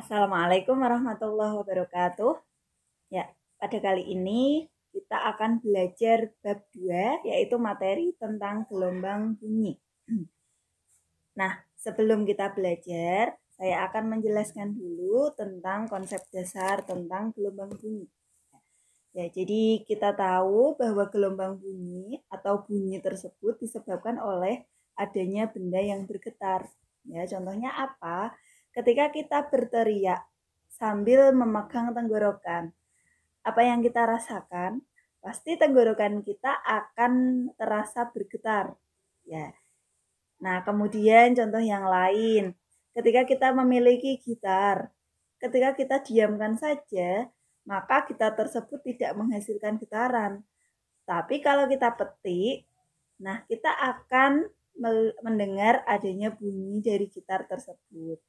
Assalamualaikum warahmatullahi wabarakatuh. Ya, pada kali ini kita akan belajar bab 2, yaitu materi tentang gelombang bunyi. Nah, sebelum kita belajar, saya akan menjelaskan dulu tentang konsep dasar tentang gelombang bunyi. Ya, jadi kita tahu bahwa gelombang bunyi atau bunyi tersebut disebabkan oleh adanya benda yang bergetar. Ya, contohnya apa? Ketika kita berteriak sambil memegang tenggorokan, apa yang kita rasakan? Pasti tenggorokan kita akan terasa bergetar. Ya. Nah, kemudian contoh yang lain, ketika kita memiliki gitar, ketika kita diamkan saja, maka gitar tersebut tidak menghasilkan getaran. Tapi kalau kita petik, nah kita akan mendengar adanya bunyi dari gitar tersebut.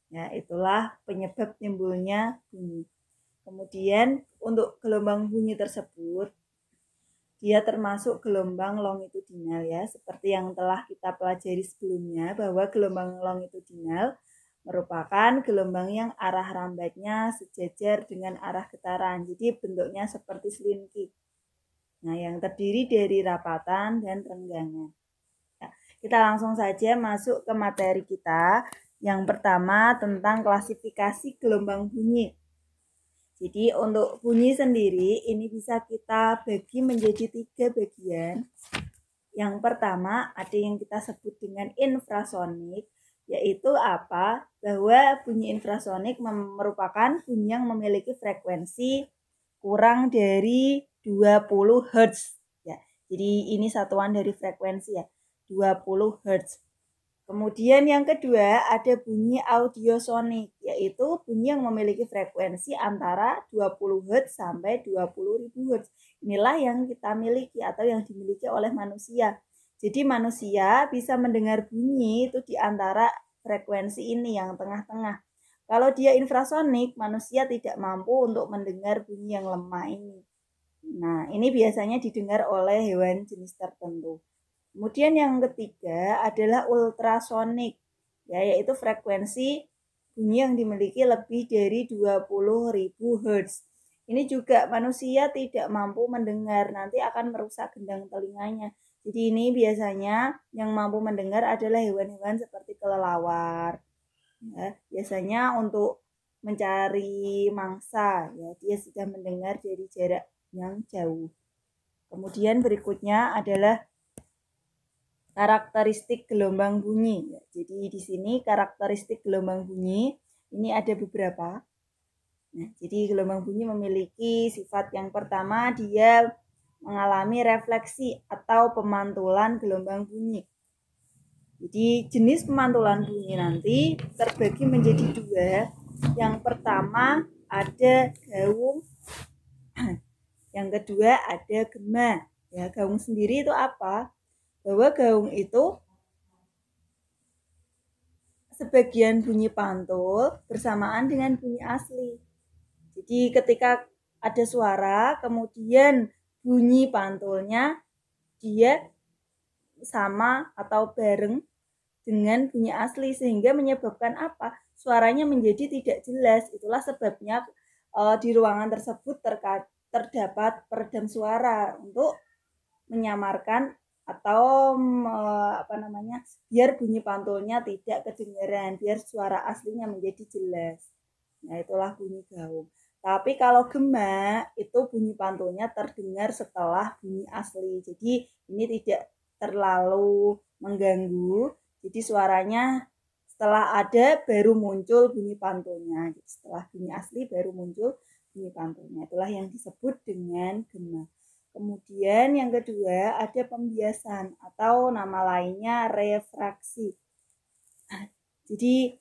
Ya, itulah penyebab timbulnya bunyi. Kemudian untuk gelombang bunyi tersebut, dia termasuk gelombang longitudinal ya, seperti yang telah kita pelajari sebelumnya bahwa gelombang longitudinal merupakan gelombang yang arah rambatnya sejajar dengan arah getaran. Jadi bentuknya seperti selinki. Nah, yang terdiri dari rapatan dan renggangan. Nah, kita langsung saja masuk ke materi kita. Yang pertama tentang klasifikasi gelombang bunyi. Jadi untuk bunyi sendiri ini bisa kita bagi menjadi 3 bagian. Yang pertama ada yang kita sebut dengan infrasonik, yaitu apa? Bahwa bunyi infrasonik merupakan bunyi yang memiliki frekuensi kurang dari 20 Hz. Ya, jadi ini satuan dari frekuensi ya, 20 Hz. Kemudian yang kedua ada bunyi audiosonik, yaitu bunyi yang memiliki frekuensi antara 20 Hz sampai 20.000 Hz. Inilah yang kita miliki atau yang dimiliki oleh manusia. Jadi manusia bisa mendengar bunyi itu di antara frekuensi ini yang tengah-tengah. Kalau dia infrasonik, manusia tidak mampu untuk mendengar bunyi yang lemah ini. Nah, ini biasanya didengar oleh hewan jenis tertentu. Kemudian yang ketiga adalah ultrasonik, ya, yaitu frekuensi bunyi yang dimiliki lebih dari 20.000 Hz. Ini juga manusia tidak mampu mendengar, nanti akan merusak gendang telinganya. Jadi ini biasanya yang mampu mendengar adalah hewan-hewan seperti kelelawar. Ya, biasanya untuk mencari mangsa, ya, dia sudah mendengar dari jarak yang jauh. Kemudian berikutnya adalah karakteristik gelombang bunyi. Jadi di sini karakteristik gelombang bunyi ini ada beberapa. Nah, jadi gelombang bunyi memiliki sifat yang pertama, dia mengalami refleksi atau pemantulan gelombang bunyi. Jadi jenis pemantulan bunyi nanti terbagi menjadi 2. Yang pertama ada gaung, yang kedua ada gema. Ya, gaung sendiri itu apa? Bahwa gaung itu sebagian bunyi pantul bersamaan dengan bunyi asli. Jadi ketika ada suara, kemudian bunyi pantulnya dia sama atau bareng dengan bunyi asli, sehingga menyebabkan apa? Suaranya menjadi tidak jelas. Itulah sebabnya di ruangan tersebut terdapat peredam suara untuk menyamarkan atau biar bunyi pantulnya tidak kedengaran, biar suara aslinya menjadi jelas. Nah, itulah bunyi gaung. Tapi kalau gema itu bunyi pantulnya terdengar setelah bunyi asli. Jadi ini tidak terlalu mengganggu. Jadi suaranya setelah ada baru muncul bunyi pantulnya. Setelah bunyi asli baru muncul bunyi pantulnya. Itulah yang disebut dengan gema. Kemudian yang kedua ada pembiasan atau nama lainnya refraksi. Jadi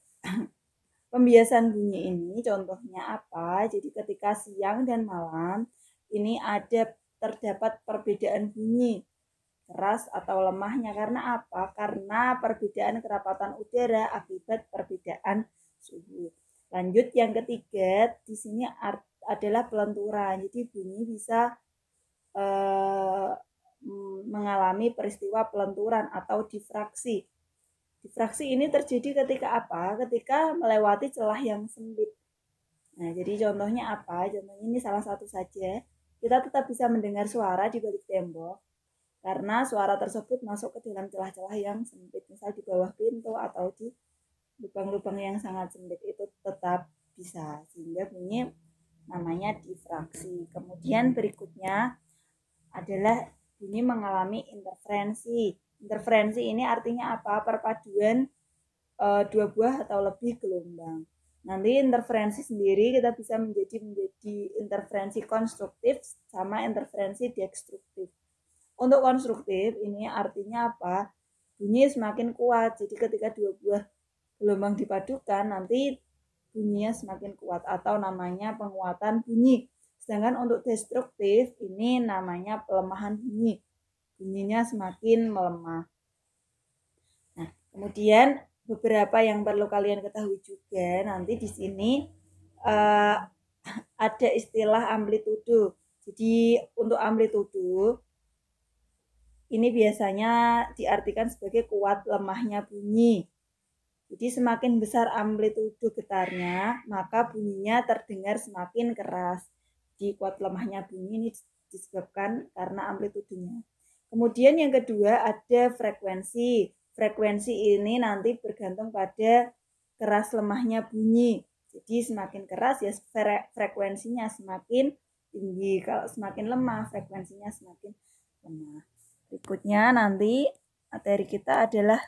pembiasan bunyi ini contohnya apa? Jadi ketika siang dan malam ini terdapat perbedaan bunyi keras atau lemahnya. Karena apa? Karena perbedaan kerapatan udara akibat perbedaan suhu. Lanjut yang ketiga, di sini adalah pelenturan. Jadi bunyi bisa mengalami peristiwa pelenturan atau difraksi. Difraksi ini terjadi ketika apa? Ketika melewati celah yang sempit. Nah, jadi contohnya apa? Contohnya ini salah satu saja. Kita tetap bisa mendengar suara di balik tembok karena suara tersebut masuk ke dalam celah-celah yang sempit, misal di bawah pintu atau di lubang-lubang yang sangat sempit, itu tetap bisa, sehingga bunyi namanya difraksi. Kemudian berikutnya adalah bunyi mengalami interferensi. Interferensi ini artinya apa? Perpaduan dua buah atau lebih gelombang. Nanti interferensi sendiri kita bisa menjadi interferensi konstruktif sama interferensi destruktif. Untuk konstruktif ini artinya apa? Bunyi semakin kuat. Jadi ketika dua buah gelombang dipadukan nanti bunyinya semakin kuat atau namanya penguatan bunyi. Sedangkan untuk destruktif ini namanya pelemahan bunyi. Bunyinya semakin melemah. Nah, kemudian beberapa yang perlu kalian ketahui juga nanti di sini ada istilah amplitudo. Jadi untuk amplitudo ini biasanya diartikan sebagai kuat lemahnya bunyi. Jadi semakin besar amplitudo getarnya, maka bunyinya terdengar semakin keras. Jadi kuat lemahnya bunyi ini disebabkan karena amplitudonya. Kemudian yang kedua ada frekuensi. Frekuensi ini nanti bergantung pada keras lemahnya bunyi. Jadi semakin keras ya frekuensinya semakin tinggi. Kalau semakin lemah frekuensinya semakin lemah. Berikutnya nanti materi kita adalah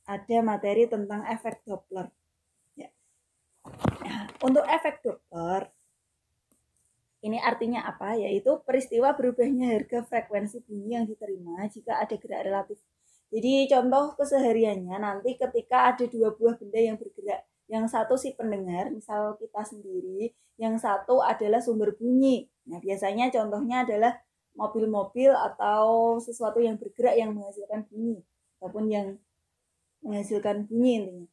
ada materi tentang efek Doppler. Ya. Untuk efek Doppler ini artinya apa? Yaitu peristiwa berubahnya harga frekuensi bunyi yang diterima jika ada gerak relatif. Jadi contoh kesehariannya nanti ketika ada dua buah benda yang bergerak, yang satu si pendengar, misal kita sendiri, yang satu adalah sumber bunyi. Nah, biasanya contohnya adalah mobil-mobil atau sesuatu yang bergerak yang menghasilkan bunyi ataupun yang menghasilkan bunyi intinya.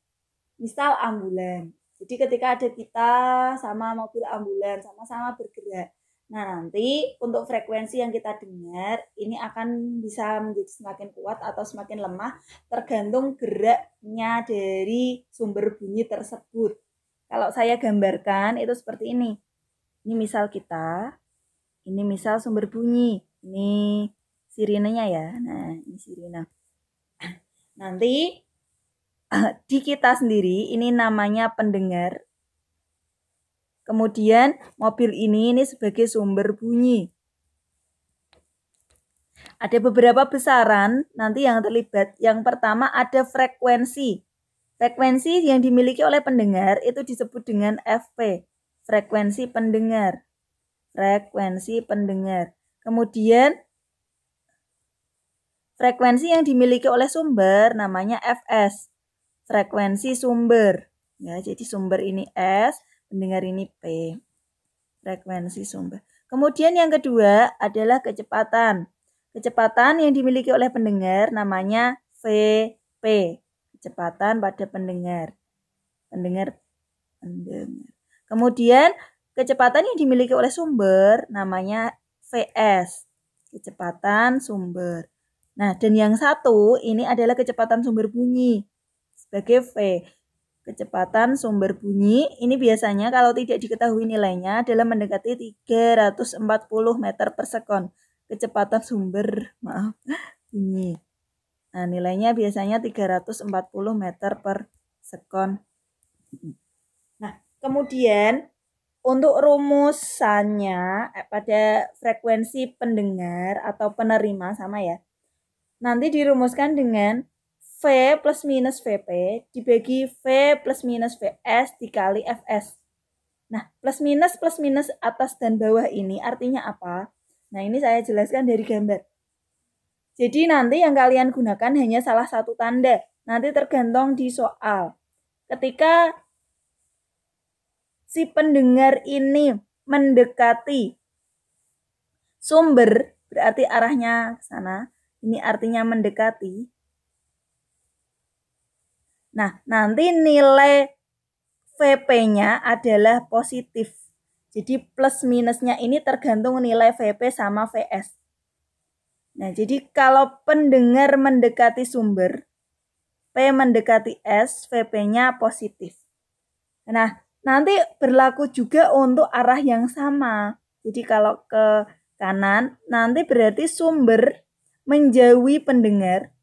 Misal ambulan. Jadi ketika ada kita sama mobil ambulan sama-sama bergerak. Nah, nanti untuk frekuensi yang kita dengar ini akan bisa menjadi semakin kuat atau semakin lemah tergantung geraknya dari sumber bunyi tersebut. Kalau saya gambarkan itu seperti ini. Ini misal kita, ini misal sumber bunyi, ini sirinenya ya. Nah, ini sirine. Nanti di kita sendiri ini namanya pendengar. Kemudian mobil ini sebagai sumber bunyi. Ada beberapa besaran nanti yang terlibat. Yang pertama ada frekuensi. Frekuensi yang dimiliki oleh pendengar itu disebut dengan FP. Frekuensi pendengar. Frekuensi pendengar. Kemudian frekuensi yang dimiliki oleh sumber namanya Fs. Frekuensi sumber. Ya, jadi sumber ini S, pendengar ini P. Frekuensi sumber. Kemudian yang kedua adalah kecepatan. Kecepatan yang dimiliki oleh pendengar namanya Vp. Kecepatan pada pendengar. Pendengar. Kemudian kecepatan yang dimiliki oleh sumber namanya Vs. Kecepatan sumber. Nah, dan yang satu ini adalah kecepatan sumber bunyi sebagai V. Kecepatan sumber bunyi ini biasanya kalau tidak diketahui nilainya adalah mendekati 340 meter per sekon. Kecepatan sumber, bunyi. Nah, nilainya biasanya 340 meter per sekon. Nah, kemudian untuk rumusannya pada frekuensi pendengar atau penerima sama ya. Nanti dirumuskan dengan V plus minus Vp dibagi V plus minus Vs dikali Fs. Nah, plus minus atas dan bawah ini artinya apa? Nah, ini saya jelaskan dari gambar. Jadi nanti yang kalian gunakan hanya salah satu tanda. Nanti tergantung di soal. Ketika si pendengar ini mendekati sumber, berarti arahnya ke sana. Ini artinya mendekati. Nah, nanti nilai Vp-nya adalah positif. Jadi plus minusnya ini tergantung nilai Vp sama Vs. Nah, jadi kalau pendengar mendekati sumber, P mendekati S, Vp-nya positif. Nah, nanti berlaku juga untuk arah yang sama. Jadi kalau ke kanan, nanti berarti sumber menjauhi pendengar.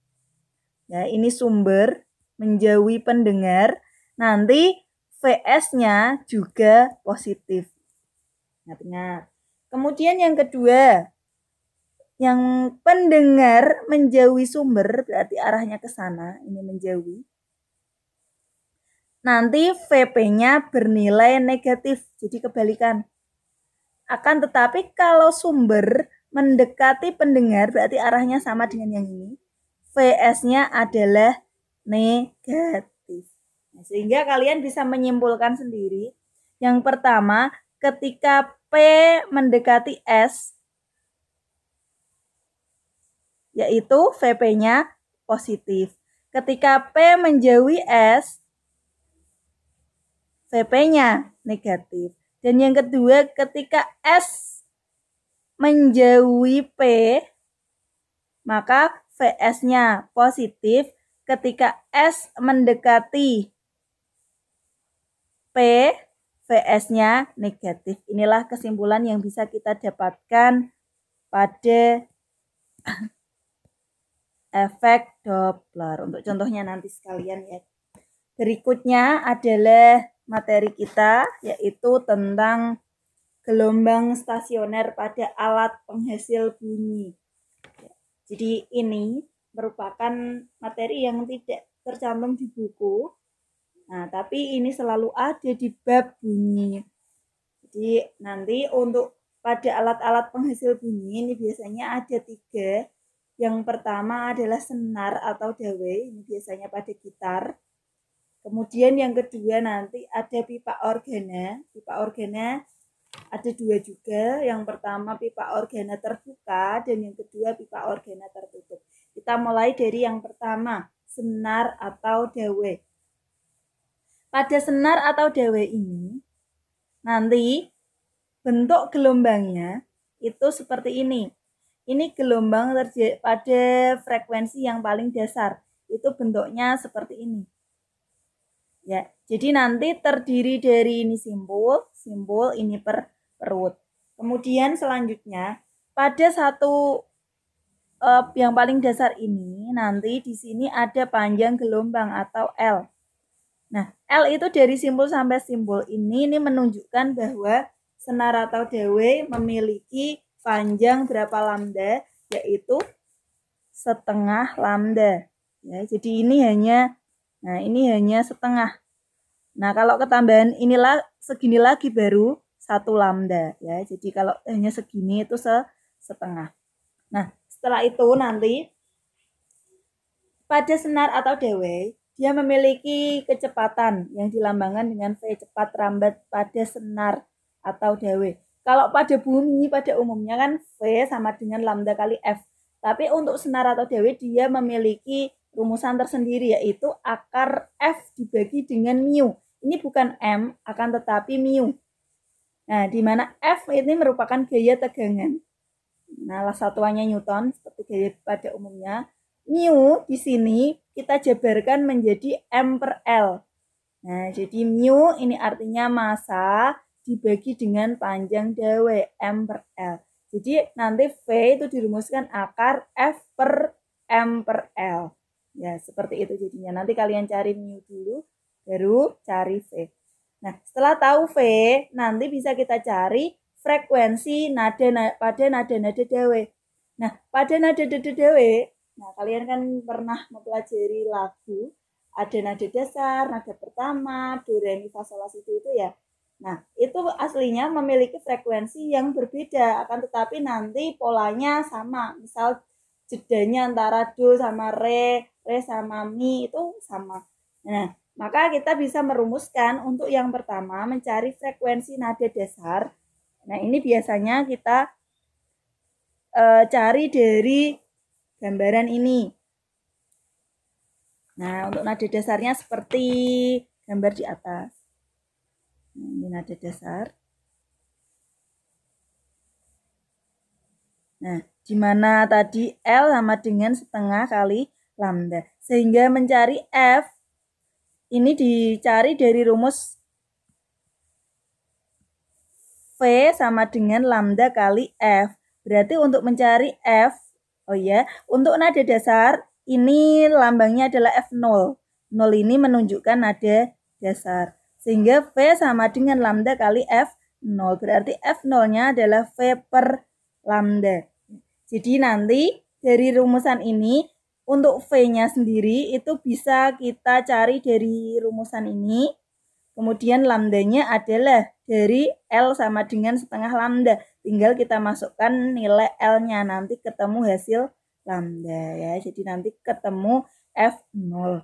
Ya, ini sumber menjauhi pendengar. Nanti VS-nya juga positif. Ingat-ingat. Kemudian yang kedua, yang pendengar menjauhi sumber berarti arahnya ke sana, ini menjauhi. Nanti VP-nya bernilai negatif, jadi kebalikan. Akan tetapi kalau sumber mendekati pendengar berarti arahnya sama dengan yang ini. VS-nya adalah negatif. Nah, sehingga kalian bisa menyimpulkan sendiri. Yang pertama, ketika P mendekati S, yaitu VP-nya positif. Ketika P menjauhi S, VP-nya negatif. Dan yang kedua, ketika S menjauhi P, maka VS-nya positif. Ketika S mendekati P, VS-nya negatif. Inilah kesimpulan yang bisa kita dapatkan pada efek Doppler. Untuk contohnya nanti sekalian ya. Berikutnya adalah materi kita, yaitu tentang gelombang stasioner pada alat penghasil bunyi. Jadi ini merupakan materi yang tidak tercantum di buku. Nah, tapi ini selalu ada di bab bunyi. Jadi nanti untuk pada alat-alat penghasil bunyi ini biasanya ada 3. Yang pertama adalah senar atau dawai, ini biasanya pada gitar. Kemudian yang kedua nanti ada pipa organa. Pipa organa ada 2 juga. Yang pertama pipa organa terbuka dan yang kedua pipa organa tertutup. Kita mulai dari yang pertama, senar atau dawai. Pada senar atau dawai ini nanti bentuk gelombangnya itu seperti ini. Ini gelombang pada frekuensi yang paling dasar. Itu bentuknya seperti ini. Ya, jadi nanti terdiri dari ini simpul ini perut. Kemudian selanjutnya pada satu yang paling dasar ini nanti di sini ada panjang gelombang atau L. Nah, L itu dari simpul sampai simpul ini menunjukkan bahwa senar atau dawai memiliki panjang berapa lambda, yaitu setengah lambda. Ya, jadi ini hanya setengah. Nah, kalau ketambahan inilah segini lagi baru 1 lambda ya. Jadi kalau hanya segini itu setengah. Nah, setelah itu nanti pada senar atau dawai dia memiliki kecepatan yang dilambangkan dengan V, cepat rambat pada senar atau dawai. Kalau pada bunyi pada umumnya kan V sama dengan lambda kali F. Tapi untuk senar atau dawai dia memiliki rumusan tersendiri, yaitu akar F dibagi dengan mu. Ini bukan M, akan tetapi mu. Nah, di mana F ini merupakan gaya tegangan. Nah, satuannya Newton seperti gaya pada umumnya. Mu di sini kita jabarkan menjadi M per L. Nah, jadi mu ini artinya massa dibagi dengan panjang dawai M per L. Jadi nanti V itu dirumuskan akar F per M per L. Ya, seperti itu jadinya. Nanti kalian cari mu dulu, baru cari V. Nah, setelah tahu V, nanti bisa kita cari frekuensi pada nada-nada dawai. Nah, pada nada-nada dawai, nah kalian kan pernah mempelajari lagu, ada nada dasar, nada pertama, do, re, mi, fa, sol, la, si, do itu ya. Nah, itu aslinya memiliki frekuensi yang berbeda, akan tetapi nanti polanya sama. Misal jedanya antara do sama re sama mi itu sama. Nah, maka kita bisa merumuskan untuk yang pertama mencari frekuensi nada dasar. Nah, ini biasanya kita cari dari gambaran ini. Nah, untuk nada dasarnya seperti gambar di atas. Nah, ini nada dasar. Nah, di mana tadi L sama dengan setengah kali lambda. Sehingga mencari F ini dicari dari rumus V sama dengan lambda kali F. Berarti untuk mencari F, untuk nada dasar, ini lambangnya adalah F0. 0 ini menunjukkan nada dasar. Sehingga V sama dengan lambda kali F0. Berarti F0-nya adalah V per lambda. Jadi nanti dari rumusan ini, untuk V-nya sendiri itu bisa kita cari dari rumusan ini. Kemudian lambdanya adalah dari L sama dengan setengah lambda. Tinggal kita masukkan nilai L-nya. Nanti ketemu hasil lambda ya. Jadi nanti ketemu F0.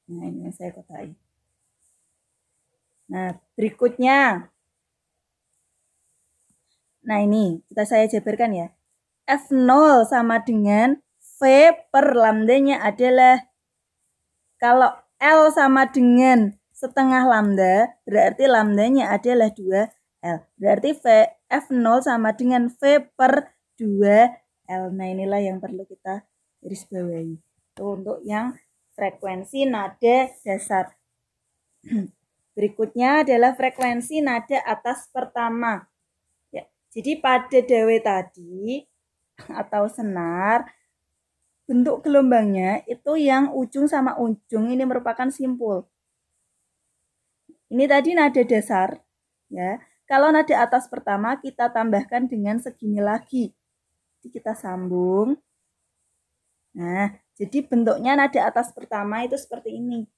Nah, ini saya kotai. Nah, berikutnya. Nah, ini saya jabarkan ya. F0 sama dengan V per lambdanya adalah, kalau L sama dengan setengah lambda, berarti lambdanya adalah 2L. Berarti F0 sama dengan V per 2L. Nah, inilah yang perlu kita garis bawahi. Itu untuk yang frekuensi nada dasar. Berikutnya adalah frekuensi nada atas pertama. Ya, jadi pada dawe tadi atau senar, bentuk gelombangnya itu yang ujung sama ujung ini merupakan simpul. Ini tadi nada dasar, ya. Kalau nada atas pertama kita tambahkan dengan segini lagi. Jadi kita sambung. Nah, jadi bentuknya nada atas pertama itu seperti ini.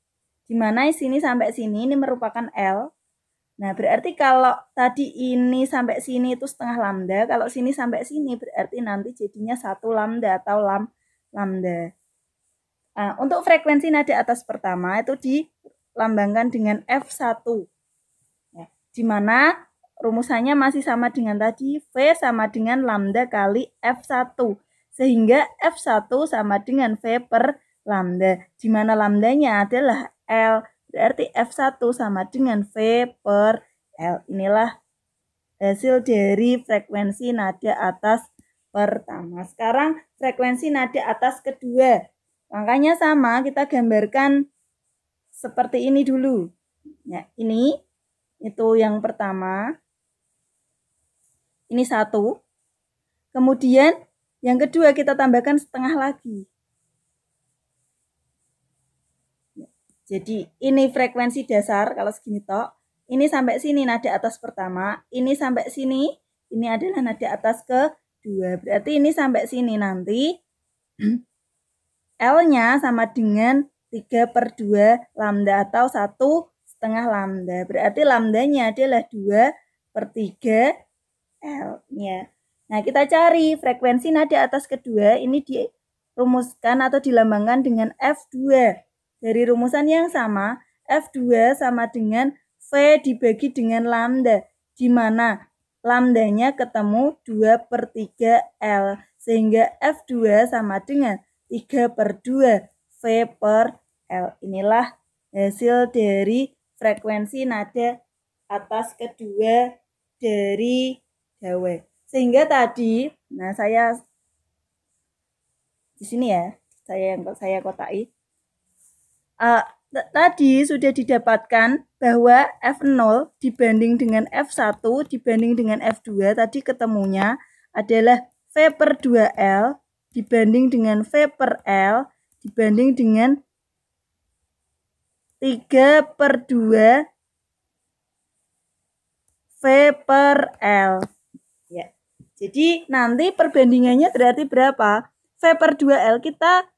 Di mana sini sampai sini ini merupakan L. Nah, berarti kalau tadi ini sampai sini itu setengah lambda, kalau sini sampai sini berarti nanti jadinya 1 lambda atau lambda. Nah, untuk frekuensi nada atas pertama itu dilambangkan dengan F1. Ya, di mana rumusannya masih sama dengan tadi, V sama dengan lambda kali F1. Sehingga F1 sama dengan V per lambda, di mana lambdanya adalah L. Berarti F1 sama dengan V per L. Inilah hasil dari frekuensi nada atas pertama. Sekarang frekuensi nada atas kedua. Makanya sama, kita gambarkan seperti ini dulu. Ya, ini itu yang pertama. Ini 1. Kemudian yang kedua kita tambahkan setengah lagi. Jadi ini frekuensi dasar kalau segini tok. Ini sampai sini nada atas pertama. Ini sampai sini. Ini adalah nada atas kedua. Berarti ini sampai sini nanti. L-nya sama dengan 3/2 lambda atau 1/2 lambda. Berarti lambdanya adalah 2/3 L-nya. Nah, kita cari frekuensi nada atas kedua. Ini dirumuskan atau dilambangkan dengan F2. Dari rumusan yang sama, F2 sama dengan V dibagi dengan lambda, di mana lambdanya ketemu 2/3 L, sehingga F2 sama dengan 3/2 V per L. Inilah hasil dari frekuensi nada atas kedua dari dawe. Sehingga tadi, nah saya di sini ya, saya kotai. Tadi sudah didapatkan bahwa F0 dibanding dengan F1 dibanding dengan F2 tadi ketemunya adalah V per 2L dibanding dengan V per L dibanding dengan 3/2 V per L. Ya. Jadi nanti perbandingannya berarti berapa? V per 2L kita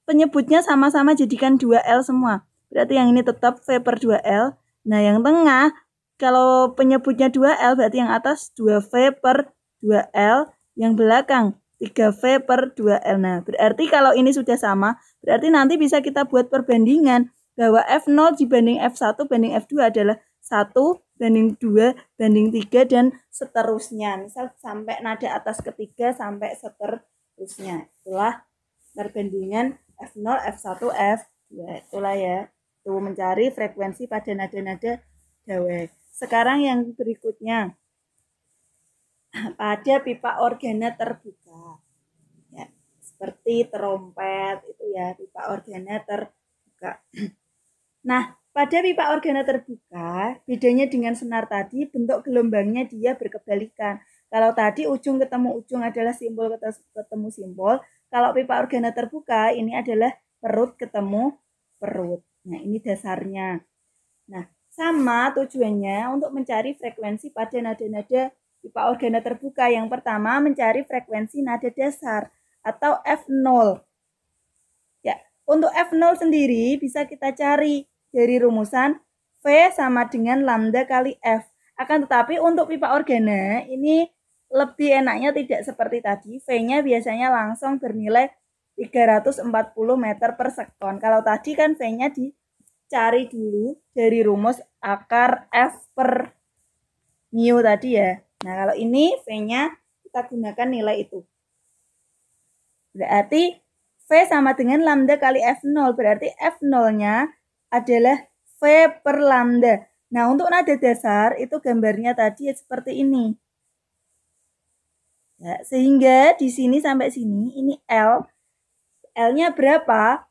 penyebutnya sama-sama jadikan 2L semua. Berarti yang ini tetap V per 2L. Nah, yang tengah, kalau penyebutnya 2L, berarti yang atas 2V per 2L. Yang belakang 3V per 2L. Nah, berarti kalau ini sudah sama, berarti nanti bisa kita buat perbandingan bahwa F0 dibanding F1 banding F2 adalah 1 banding 2 banding 3 dan seterusnya. Misal sampai nada atas ketiga sampai seterusnya. Itulah perbandingan F0, F1, F2. Itulah ya. Tuh mencari frekuensi pada nada-nada dawe. Sekarang yang berikutnya. Pada pipa organa terbuka. Ya, seperti trompet itu ya, pipa organa terbuka. Nah, pada pipa organa terbuka, bedanya dengan senar tadi, bentuk gelombangnya dia berkebalikan. Kalau tadi ujung ketemu ujung adalah simpul ketemu simpul, kalau pipa organa terbuka ini adalah perut ketemu perut. Nah, ini dasarnya. Nah, sama tujuannya untuk mencari frekuensi pada nada-nada pipa organa terbuka. Yang pertama, mencari frekuensi nada dasar atau F0. Ya, untuk F0 sendiri bisa kita cari dari rumusan V sama dengan lambda kali F. Akan tetapi untuk pipa organa ini lebih enaknya tidak seperti tadi. V-nya biasanya langsung bernilai 340 meter per sekon. Kalau tadi kan V-nya dicari dulu dari rumus akar F per mu tadi ya. Nah, kalau ini V-nya kita gunakan nilai itu. Berarti V sama dengan lambda kali F0. Berarti F0-nya adalah V per lambda. Nah, untuk nada dasar itu gambarnya tadi seperti ini. Ya, sehingga di sini sampai sini, ini L. L-nya berapa?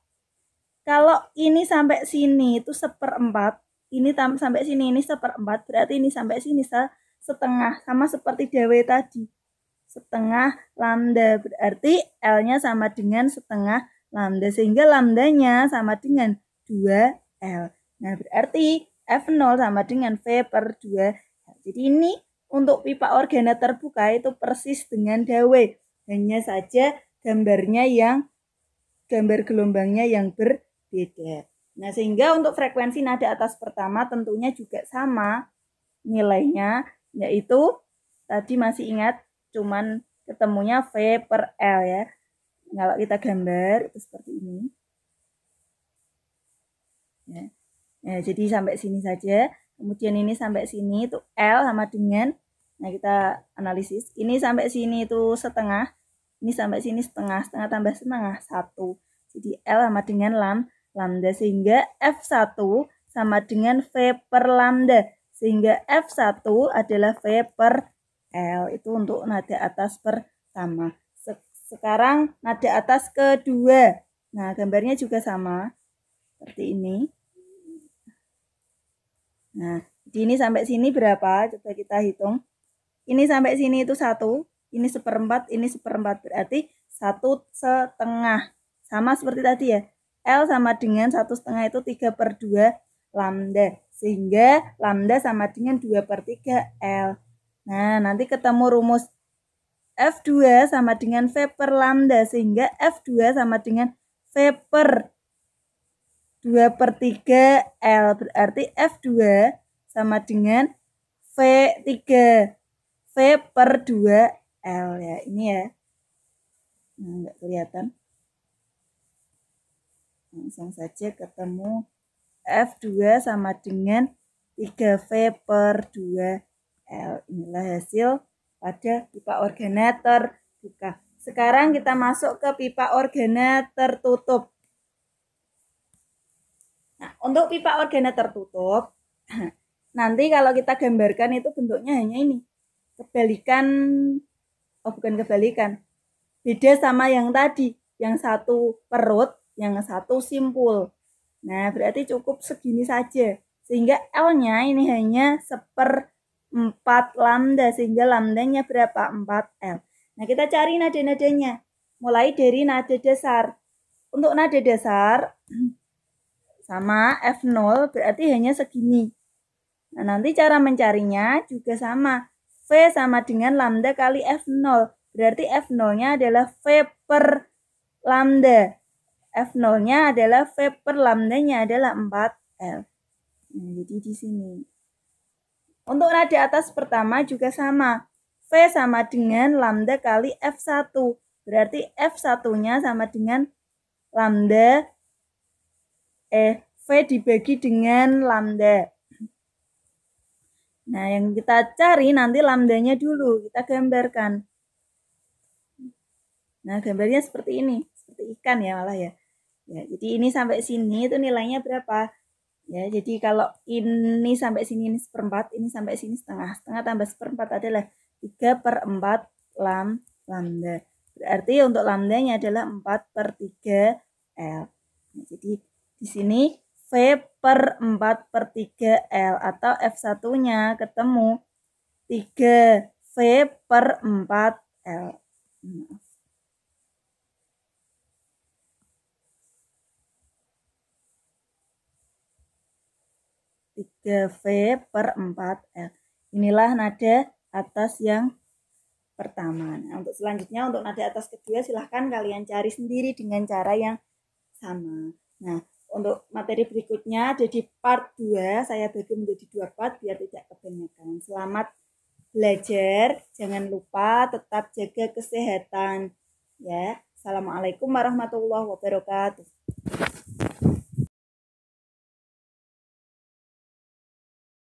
Kalau ini sampai sini itu 1/4. Ini sampai sini, ini 1/4. Berarti ini sampai sini setengah. Sama seperti Dawe tadi. Setengah lambda, berarti L-nya sama dengan setengah lambda, sehingga lambdanya sama dengan 2L. Nah, berarti F0 sama dengan V per 2L. Jadi ini untuk pipa organa terbuka itu persis dengan Dawe, hanya saja gambar gelombangnya yang berbeda. Nah, sehingga untuk frekuensi nada atas pertama tentunya juga sama nilainya, yaitu tadi masih ingat cuman ketemunya V per L ya. Kalau kita gambar itu seperti ini. Ya. Nah, jadi sampai sini saja. Kemudian ini sampai sini itu L sama dengan, nah kita analisis. Ini sampai sini itu setengah. Ini sampai sini setengah. Setengah tambah setengah 1. Jadi L sama dengan lambda. Sehingga F1 sama dengan V per lambda. Sehingga F1 adalah V per L. Itu untuk nada atas pertama. Sekarang nada atas kedua. Nah, gambarnya juga sama. Seperti ini. Nah, di ini sampai sini berapa? Coba kita hitung. Ini sampai sini itu 1. Ini 1/4, ini 1/4. Berarti 1/2. Sama seperti tadi ya. L sama dengan 1/2 itu 3/2 lambda. Sehingga lambda sama dengan 2/3 L. Nah, nanti ketemu rumus F2 sama dengan V per lambda. Sehingga F2 sama dengan V per 2/3 L. Berarti F2 sama dengan V3. V per 2 L ya. Ini ya. Nah, nggak kelihatan. Langsung saja ketemu F2 sama dengan 3V per 2 L. Inilah hasil pada pipa organa terbuka. Sekarang kita masuk ke pipa organa tertutup. Nah, untuk pipa organa tertutup, nanti kalau kita gambarkan itu bentuknya hanya ini. Bukan kebalikan. Beda sama yang tadi. Yang satu perut, yang satu simpul. Nah, berarti cukup segini saja. Sehingga L-nya ini hanya 1/4 lambda. Sehingga lambdanya berapa? 4L. Nah, kita cari nada-nadanya. Mulai dari nada dasar. Untuk nada dasar, sama F0 berarti hanya segini. Nah, nanti cara mencarinya juga sama. V sama dengan lambda kali F0. Berarti F0-nya adalah V per lambda. F0-nya adalah V per lambdanya adalah 4L. Nah, jadi di sini. Untuk nada atas pertama juga sama. V sama dengan lambda kali F1. Berarti F1-nya sama dengan lambda V dibagi dengan lambda. Nah, yang kita cari nanti lambdanya dulu. Kita gambarkan. Nah, gambarnya seperti ini. Seperti ikan ya malah ya. Ya, jadi ini sampai sini itu nilainya berapa? Ya, jadi kalau ini sampai sini ini 1/4, ini sampai sini setengah. Setengah tambah 1/4 adalah 3/4 lambda. Berarti untuk lambdanya adalah 4/3 L. Nah, jadi di sini V per 4/3L, atau F1-nya ketemu 3V per 4L. 3V per 4L. Inilah nada atas yang pertama. Nah, untuk selanjutnya, untuk nada atas kedua, silahkan kalian cari sendiri dengan cara yang sama. Nah, untuk materi berikutnya, jadi part 2, saya bagi menjadi 2 part biar tidak kebanyakan. Selamat belajar, jangan lupa tetap jaga kesehatan. Ya, Assalamualaikum warahmatullahi wabarakatuh.